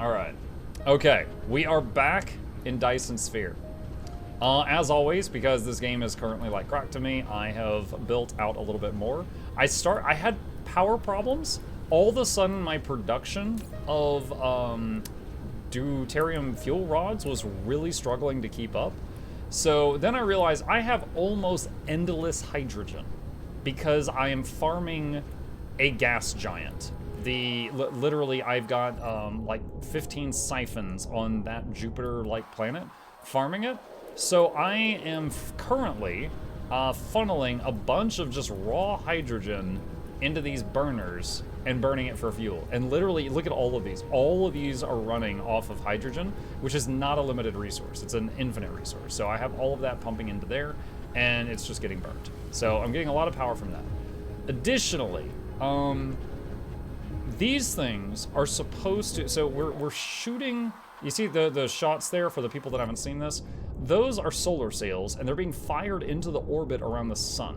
Alright. Okay, we are back in Dyson Sphere. As always, because this game is currently like crack to me, I have built out a little bit more. I had power problems. All of a sudden, my production of deuterium fuel rods was really struggling to keep up. So then I realized I have almost endless hydrogen because I am farming a gas giant. Literally, I've got like 15 siphons on that Jupiter-like planet farming it. So I am currently funneling a bunch of just raw hydrogen into these burners and burning it for fuel. And literally, look at all of these. All of these are running off of hydrogen, which is not a limited resource. It's an infinite resource. So I have all of that pumping into there, and it's just getting burnt. So I'm getting a lot of power from that. Additionally, these things are supposed to, so we're shooting, you see the shots there for the people that haven't seen this? Those are solar sails, and they're being fired into the orbit around the sun.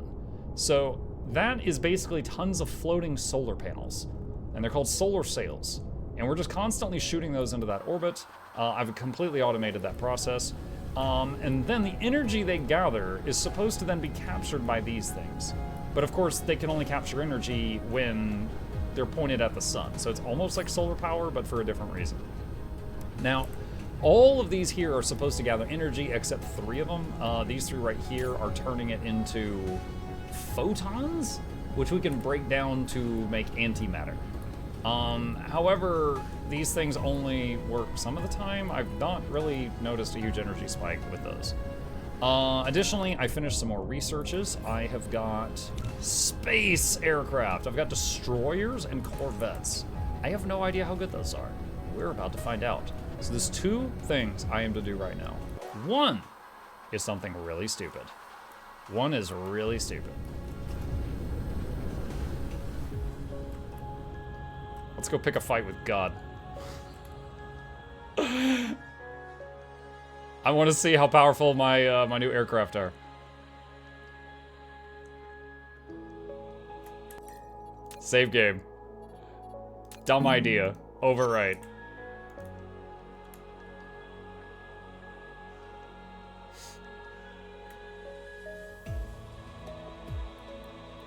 So that is basically tons of floating solar panels, and they're called solar sails. And we're just constantly shooting those into that orbit. I've completely automated that process. And then the energy they gather is supposed to then be captured by these things. But of course, they can only capture energy when they're pointed at the sun. So it's almost like solar power, but for a different reason. Now, all of these here are supposed to gather energy, except 3 of them. These 3 right here are turning it into photons, which we can break down to make antimatter. However, these things only work some of the time. I've not really noticed a huge energy spike with those. Additionally, I finished some more researches. I have got space aircraft. I've got destroyers and corvettes. I have no idea how good those are. We're about to find out. So there's 2 things I am to do right now. One is something really stupid. One is really stupid. Let's go pick a fight with God. I want to see how powerful my my new aircraft are. Save game. Dumb idea. Overwrite.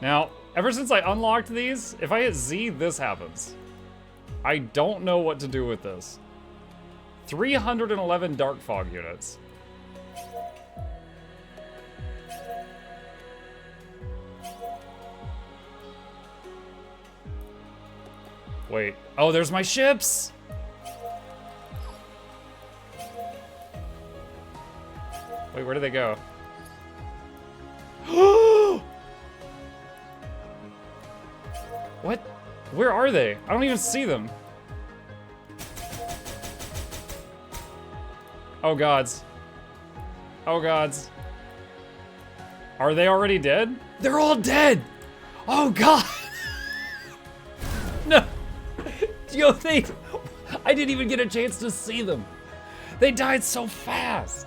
Now, ever since I unlocked these, if I hit Z, this happens. I don't know what to do with this. 311 dark fog units. Wait. Oh, there's my ships! Wait, where did they go? What? Where are they? I don't even see them. Oh gods. Oh gods. Are they already dead? They're all dead! Oh god! No! Yo, I didn't even get a chance to see them. They died so fast!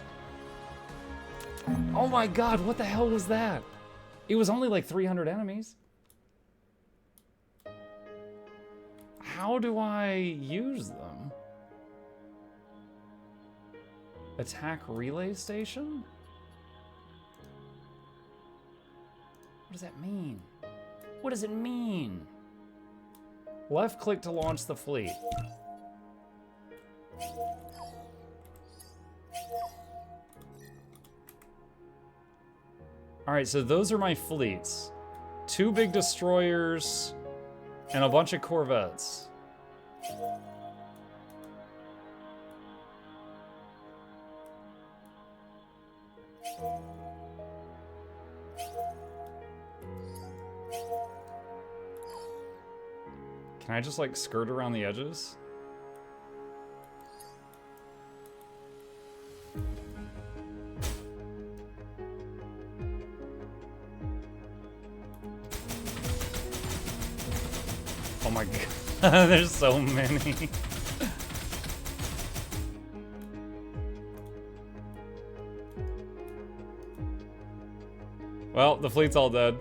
Oh my god, what the hell was that? It was only like 300 enemies. How do I use them? Attack relay station? What does that mean? What does it mean? Left click to launch the fleet. Alright, so those are my fleets. 2 big destroyers and a bunch of corvettes. Can I just like skirt around the edges? Oh my god, there's so many. Well, the fleet's all dead.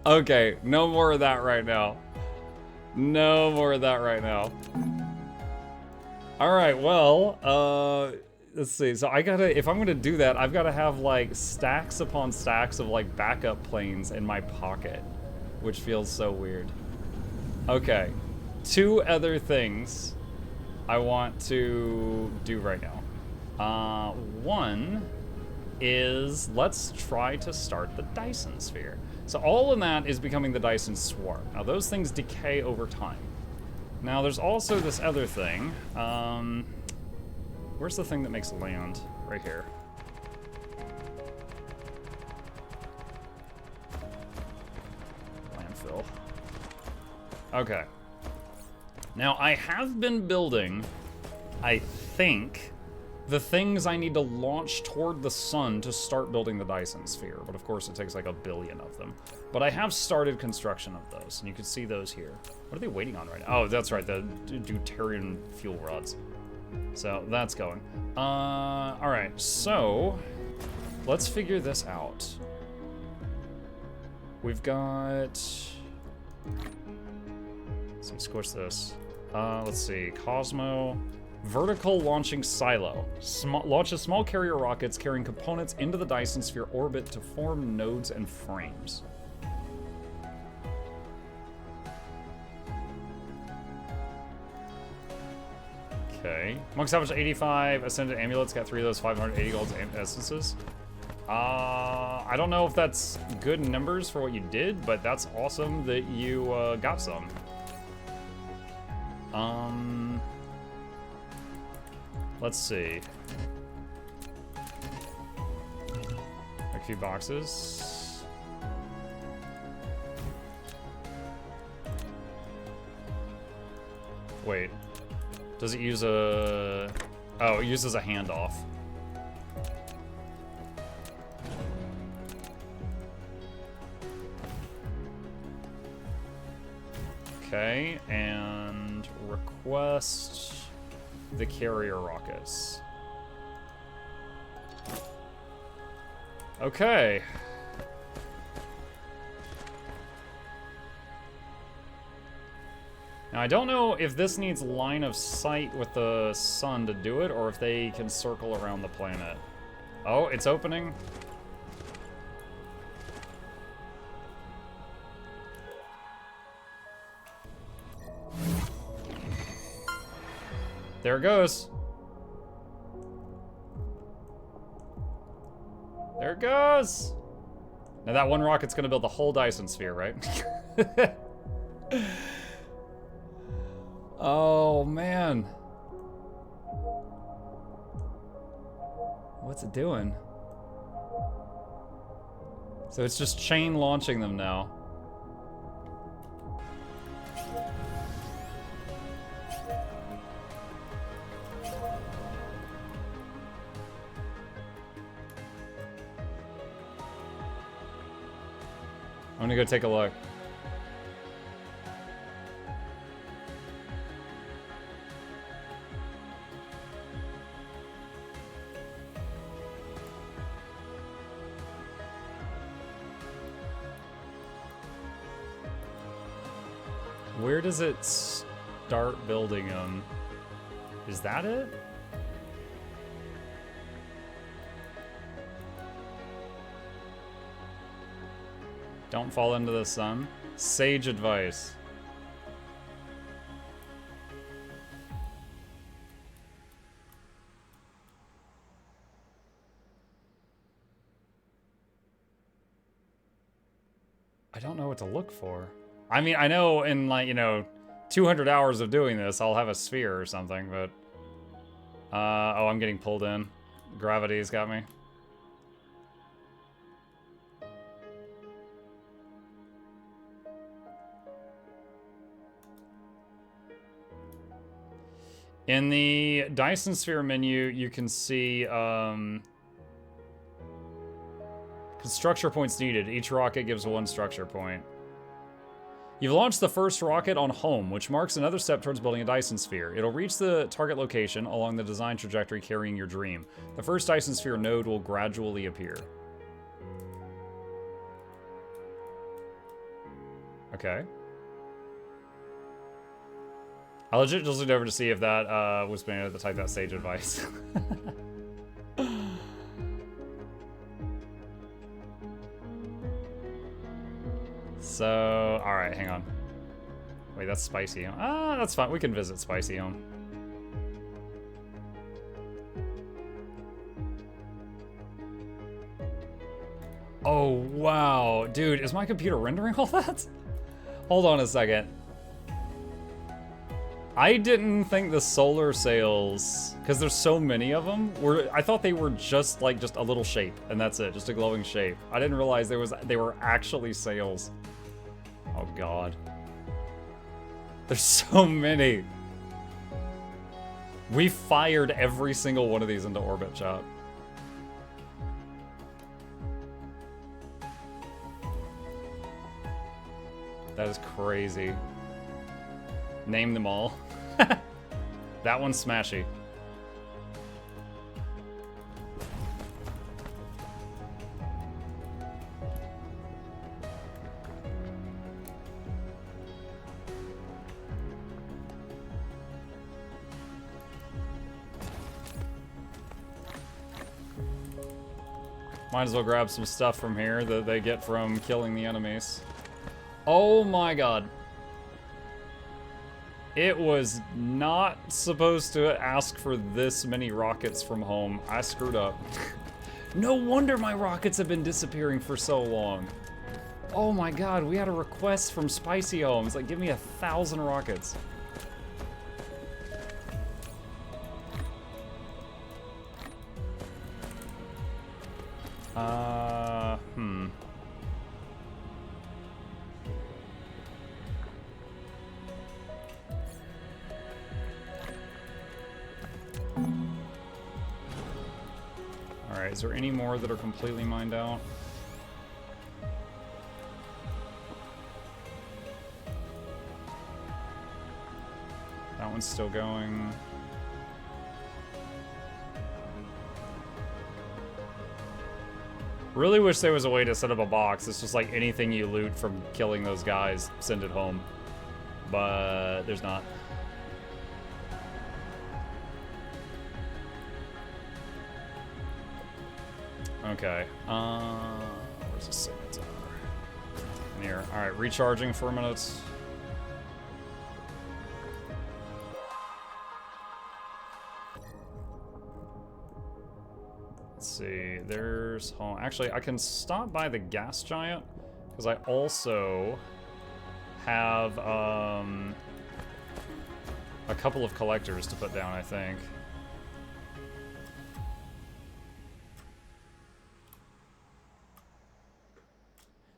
Okay, no more of that right now. No more of that right now. All right, well, let's see. So I gotta, if I'm gonna do that, I've gotta have like stacks upon stacks of like backup planes in my pocket, which feels so weird. Okay, 2 other things I want to do right now. One is let's try to start the Dyson sphere. So all of that is becoming the Dyson swarm. Now those things decay over time. Now there's also this other thing. Where's the thing that makes land? Right here. Landfill. Okay. Now I have been building, I think, the things I need to launch toward the sun to start building the Dyson sphere. But of course it takes like 1 billion of them. But I have started construction of those, and you can see those here. What are they waiting on right now? Oh, that's right, the deuterium fuel rods. So that's going. All right, so let's figure this out. We've got, let's see, squish this. Let's see, Cosmo. Vertical launching silo. Launches small carrier rockets carrying components into the Dyson sphere orbit to form nodes and frames. Okay. Monk salvage 85, Ascended Amulets, got 3 of those, 580 gold essences. I don't know if that's good numbers for what you did, but that's awesome that you got some. Let's see. A few boxes. Wait. Does it use a... Oh, it uses a handoff. Okay, and request the carrier rockets. Okay. Now, I don't know if this needs line of sight with the sun to do it, or if they can circle around the planet. Oh, it's opening. There it goes. There it goes. Now that one rocket's gonna build the whole Dyson sphere, right? Oh, man. What's it doing? So it's just chain launching them now. I'm gonna go take a look. Where does it start building them? Is that it? Don't fall into the sun. Sage advice. I don't know what to look for. I mean, I know in, like, 200 hours of doing this, I'll have a sphere or something, but... oh, I'm getting pulled in. Gravity's got me. In the Dyson Sphere menu, you can see structure points needed. Each rocket gives 1 structure point. You've launched the first rocket on home, which marks another step towards building a Dyson Sphere. It'll reach the target location along the design trajectory carrying your dream. The first Dyson Sphere node will gradually appear. Okay. I legit just looked over to see if that was being able to type that sage advice. So, alright, hang on. Wait, that's Spicy. Ah, that's fine. We can visit Spicy Home. Oh, wow. Dude, is my computer rendering all that? Hold on a second. I didn't think the solar sails, because there's so many of them, I thought they were just like just a little shape, and that's it, just a glowing shape. I didn't realize they were actually sails. Oh god. There's so many. We fired every single one of these into orbit, chat. That is crazy. Name them all. That one's smashy. Might as well grab some stuff from here that they get from killing the enemies. Oh my god. It was not supposed to ask for this many rockets from home. I screwed up. No wonder my rockets have been disappearing for so long. Oh my god, we had a request from Spicy Home. It's like, give me 1,000 rockets. Alright, is there any more that are completely mined out? That one's still going. Really wish there was a way to set up a box. It's just like anything you loot from killing those guys, send it home. But there's not. Okay. Where's the signature? Here. Alright, recharging for a minute. Let's see, there's home. Actually, I can stop by the gas giant because I also have a couple of collectors to put down, I think.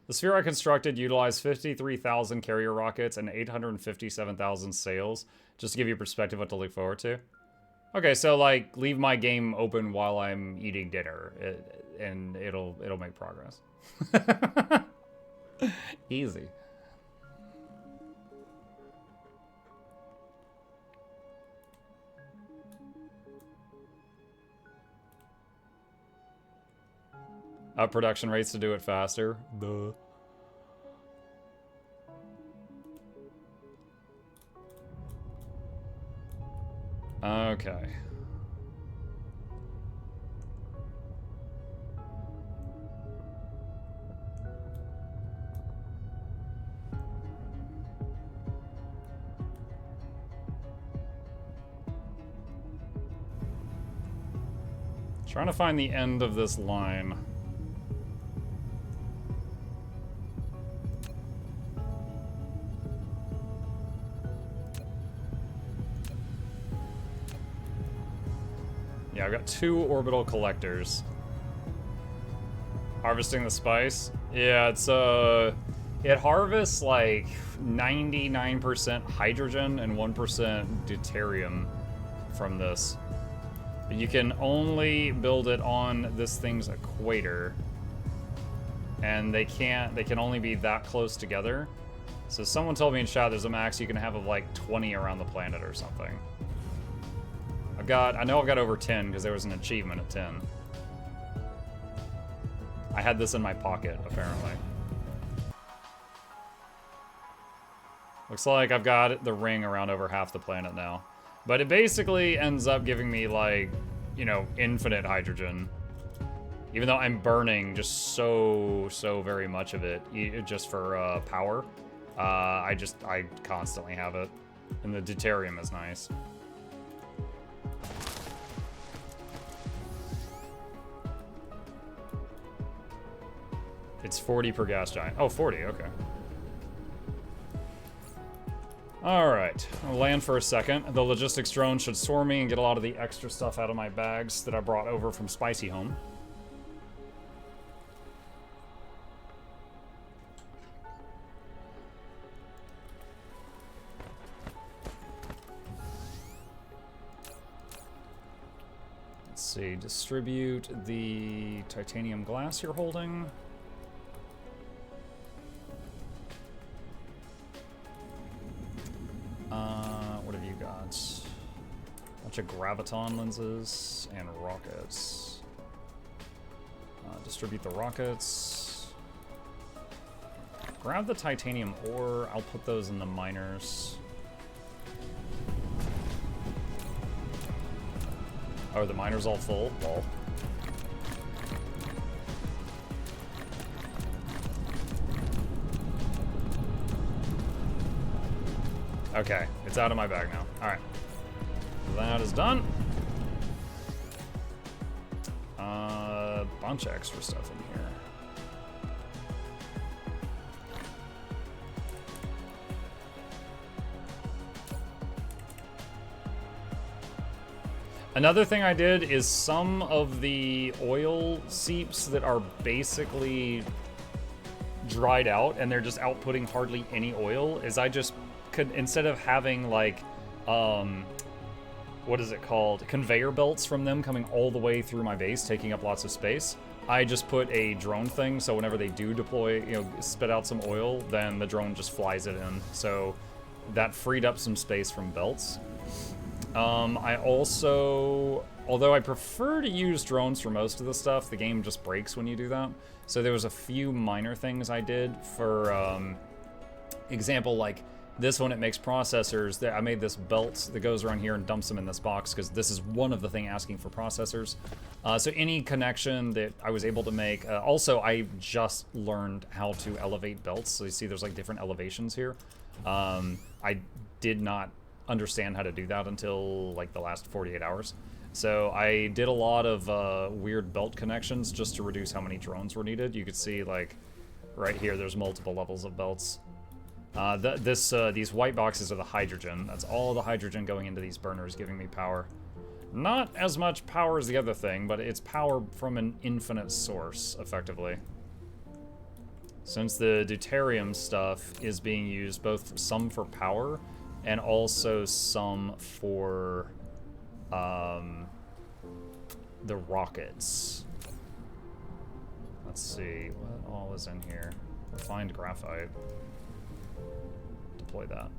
The sphere I constructed utilized 53,000 carrier rockets and 857,000 sails, just to give you perspective what to look forward to. Okay, so like leave my game open while I'm eating dinner, and it'll make progress. Easy. Up production rates to do it faster. Duh. Okay. Trying to find the end of this line. Yeah, I've got 2 orbital collectors. Harvesting the spice. Yeah, it's it harvests like 99% hydrogen and 1% deuterium from this. But you can only build it on this thing's equator. And they can only be that close together. So someone told me in chat there's a max you can have of like 20 around the planet or something. I know I've got over 10 because there was an achievement at 10. I had this in my pocket, apparently. Looks like I've got the ring around over half the planet now. But it basically ends up giving me, like, you know, infinite hydrogen. Even though I'm burning just so very much of it, just for power. I constantly have it. And the deuterium is nice. It's 40 per gas giant. Oh, 40, okay. Alright, I'll land for a second. The logistics drone should store me and get a lot of the extra stuff out of my bags that I brought over from Spicy Home. Let's see, distribute the titanium glass you're holding. What have you got? Bunch of graviton lenses and rockets. Distribute the rockets. Grab the titanium ore. I'll put those in the miners. Oh, are the miners all full? Well. Okay, it's out of my bag now. All right, that is done. Bunch of extra stuff in here. Another thing I did is some of the oil seeps that are basically dried out and they're just outputting hardly any oil, is I just could, instead of having like, what is it called? Conveyor belts from them coming all the way through my base, taking up lots of space. I just put a drone thing, so whenever they do deploy, you know, spit out some oil, then the drone just flies it in. So that freed up some space from belts. I also, although I prefer to use drones for most of the stuff, the game just breaks when you do that. So there was a few minor things I did for, example, like this one, it makes processors. I made this belt that goes around here and dumps them in this box because this is one of the things asking for processors. So any connection that I was able to make. Also, I just learned how to elevate belts. So you see there's like different elevations here. I did not understand how to do that until like the last 48 hours. So I did a lot of weird belt connections just to reduce how many drones were needed. You could see like right here, there's multiple levels of belts. These white boxes are the hydrogen. That's all the hydrogen going into these burners, giving me power. Not as much power as the other thing, but it's power from an infinite source, effectively. Since the deuterium stuff is being used both some for power and also some for the rockets. Let's see, what all is in here? Refined graphite. Deploy that.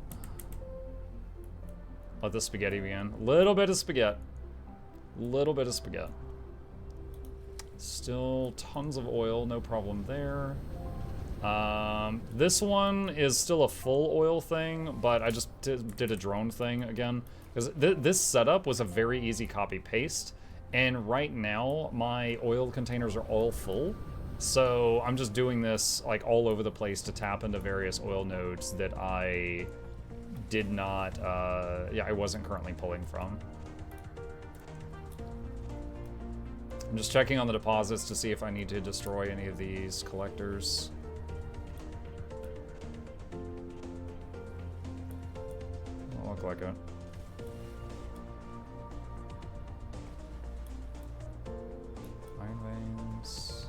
Let the spaghetti begin. Little bit of spaghetti. Little bit of spaghetti. Still tons of oil, no problem there. This one is still a full oil thing, but I just did a drone thing again. Because this setup was a very easy copy-paste, and right now my oil containers are all full. So I'm just doing this like all over the place to tap into various oil nodes that I did not, I wasn't currently pulling from. I'm just checking on the deposits to see if I need to destroy any of these collectors. Doesn't look like it. Iron veins.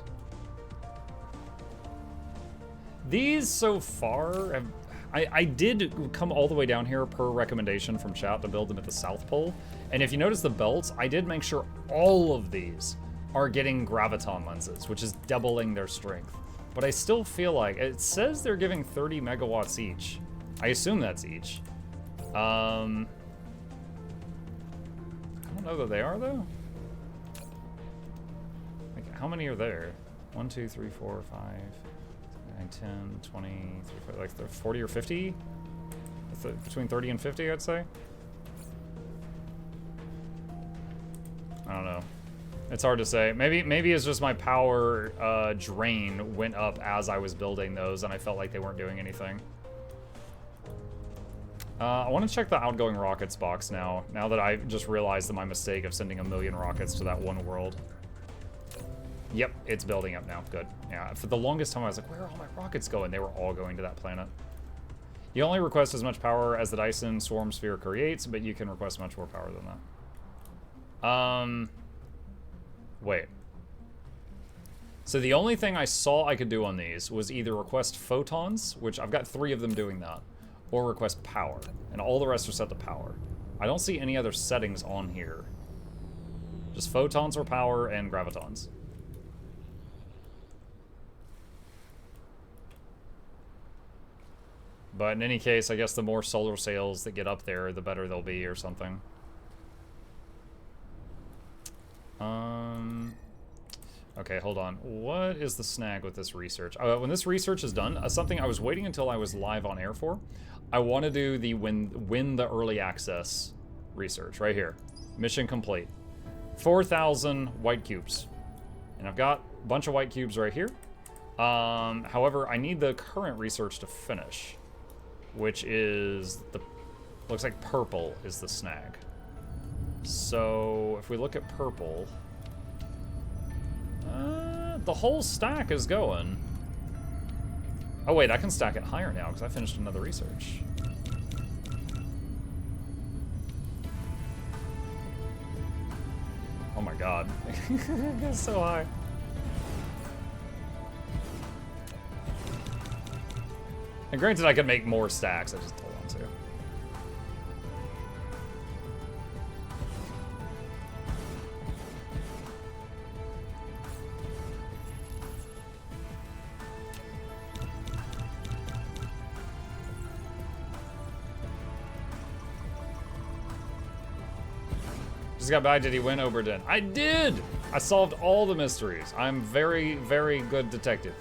These so far have, I did come all the way down here per recommendation from chat to build them at the South Pole. And if you notice the belts, I did make sure all of these are getting graviton lenses, which is doubling their strength. But I still feel like, it says they're giving 30 megawatts each. I assume that's each. I don't know that they are though. Like, how many are there? 1, 2, 3, 4, 5, 9, 10, 20, 35, like 40 or 50? between 30 and 50, I'd say. I don't know. It's hard to say. Maybe it's just my power drain went up as I was building those, and I felt like they weren't doing anything. I want to check the outgoing rockets box now that I just realized that my mistake of sending 1,000,000 rockets to that one world. Yep, it's building up now. Good. Yeah, for the longest time I was like, where are all my rockets going? They were all going to that planet. You only request as much power as the Dyson swarm sphere creates, but you can request much more power than that. Wait. So the only thing I saw I could do on these was either request photons, which I've got 3 of them doing that, or request power. And all the rest are set to power. I don't see any other settings on here. Just photons or power and gravitons. But in any case, I guess the more solar sails that get up there, the better they'll be or something. Okay, hold on. What is the snag with this research? When this research is done, something I was waiting until I was live on air for, I want to do the win the early access research right here. Mission complete. 4,000 white cubes. And I've got a bunch of white cubes right here. However, I need the current research to finish, which is looks like purple is the snag. So if we look at purple, the whole stack is going. Oh wait, I can stack it higher now because I finished another research. Oh my god, it's so high. And granted, I could make more stacks. I just don't want to. Just got back. Did he win Oberdin? I did! I solved all the mysteries. I'm very, very good detective.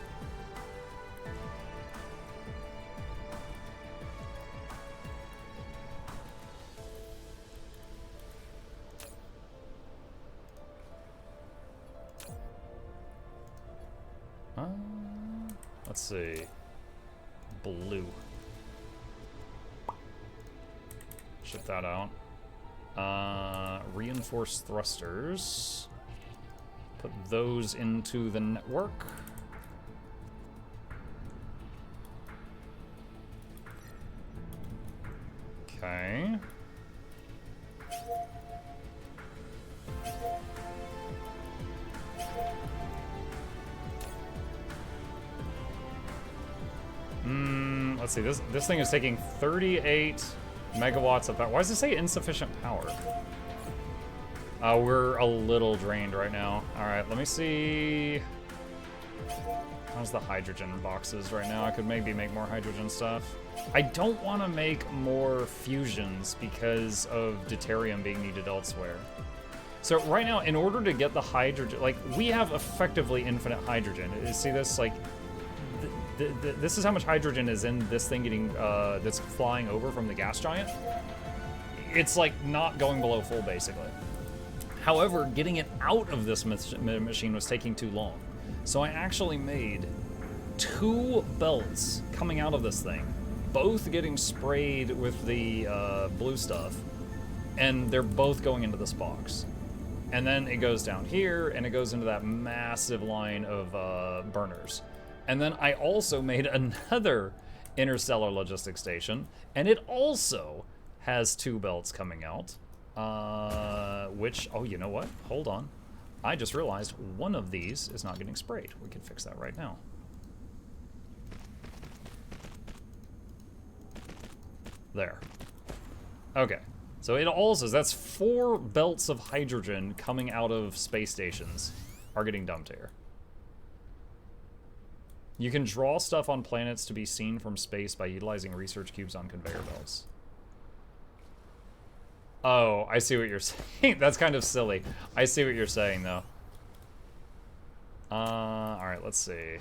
Let's see. Blue. Ship that out. Reinforced thrusters. Put those into the network. Okay. Let's see, this thing is taking 38 megawatts of power. Why does it say insufficient power? We're a little drained right now. Alright, let me see. How's the hydrogen boxes right now? I could maybe make more hydrogen stuff. I don't want to make more fusions because of deuterium being needed elsewhere. So right now, in order to get the hydrogen, like, we have effectively infinite hydrogen. See this? Like, this is how much hydrogen is in this thing getting, that's flying over from the gas giant. It's like not going below full, basically. However, getting it out of this machine was taking too long. So I actually made 2 belts coming out of this thing, both getting sprayed with the blue stuff, and they're both going into this box. And then it goes down here, and it goes into that massive line of burners. And then I also made another interstellar logistics station, and it also has 2 belts coming out. Which, oh, you know what? Hold on. I just realized one of these is not getting sprayed. We can fix that right now. There. Okay. So it also, that's 4 belts of hydrogen coming out of space stations are getting dumped here. You can draw stuff on planets to be seen from space by utilizing research cubes on conveyor belts. Oh, I see what you're saying. That's kind of silly. I see what you're saying, though. Alright, let's see.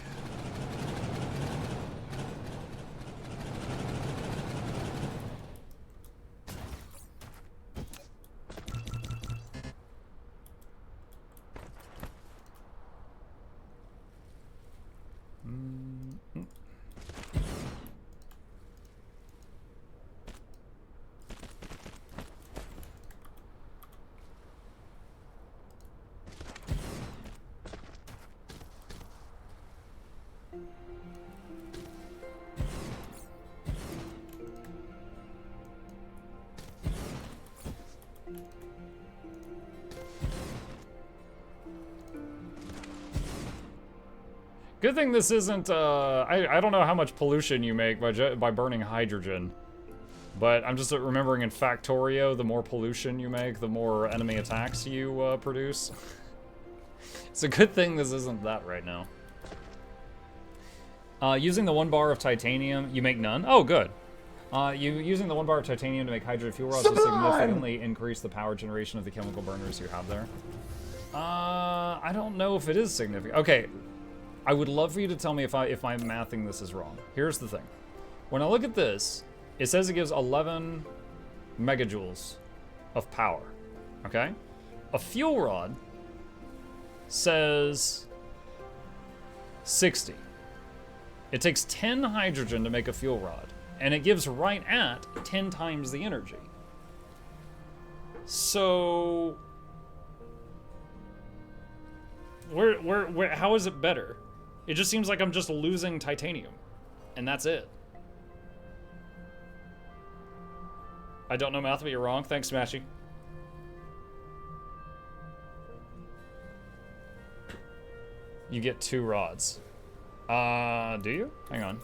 Good thing this isn't, I don't know how much pollution you make by burning hydrogen. But I'm just remembering in Factorio, the more pollution you make, the more enemy attacks you produce. It's a good thing this isn't that right now. Using the 1 bar of titanium, you make none? Oh, good. Using the 1 bar of titanium to make hydrogen fuel rods will significantly increase the power generation of the chemical burners you have there. I don't know if it is significant. Okay, I would love for you to tell me if I'm mathing this is wrong. Here's the thing. When I look at this, it says it gives 11 megajoules of power, okay? A fuel rod says 60. It takes 10 hydrogen to make a fuel rod, and it gives right at 10 times the energy. So, how is it better? It just seems like I'm just losing titanium, and that's it. I don't know math, but you're wrong. Thanks, Smashy. You get 2 rods. Do you? Hang on.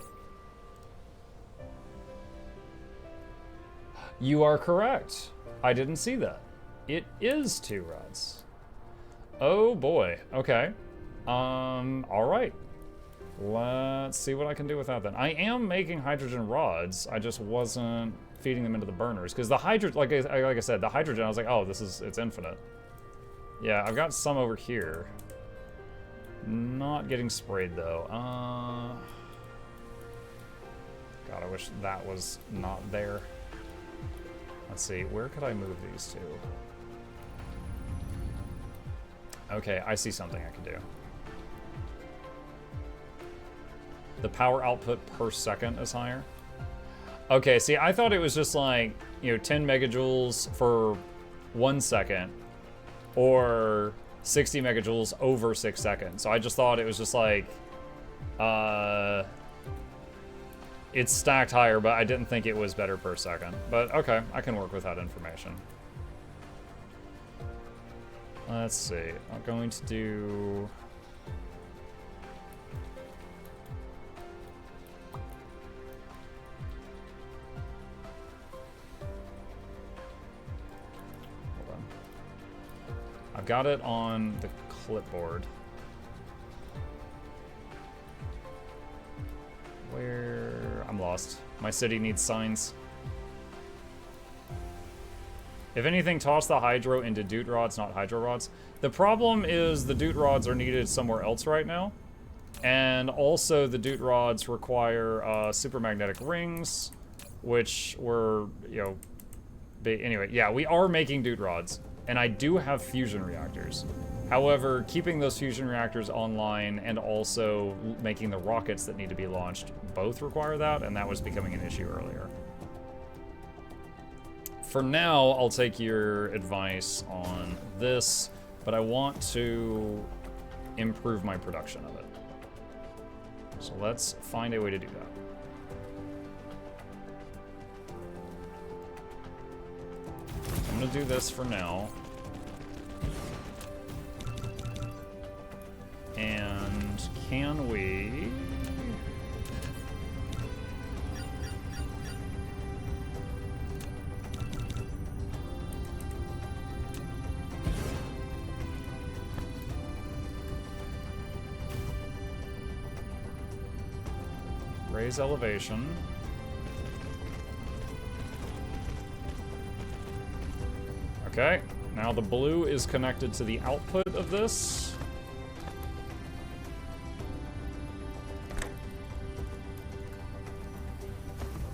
You are correct. I didn't see that. It is 2 rods. Oh boy. Okay. All right. Let's see what I can do with that then. I am making hydrogen rods. I just wasn't feeding them into the burners because the hydrogen, like I said, the hydrogen. I was like, oh, it's infinite. Yeah, I've got some over here. Not getting sprayed though. God, I wish that was not there. Let's see, where could I move these to? Okay, I see something I can do. The power output per second is higher. Okay, see, I thought it was just like, 10 megajoules for 1 second, or 60 megajoules over 6 seconds. So I just thought it was just like, it's stacked higher, but I didn't think it was better per second. But okay, I can work with that information. Let's see, I'm going to do... I've got it on the clipboard. Where? I'm lost. My city needs signs. If anything, toss the hydro into dude rods, not hydro rods. The problem is the dude rods are needed somewhere else right now. And also the dude rods require supermagnetic rings, which were, anyway, yeah, we are making dude rods. And I do have fusion reactors. However, keeping those fusion reactors online and also making the rockets that need to be launched both require that, and that was becoming an issue earlier. For now, I'll take your advice on this, but I want to improve my production of it. So let's find a way to do that. I'm gonna do this for now. And can we... raise elevation. Okay, now the blue is connected to the output of this.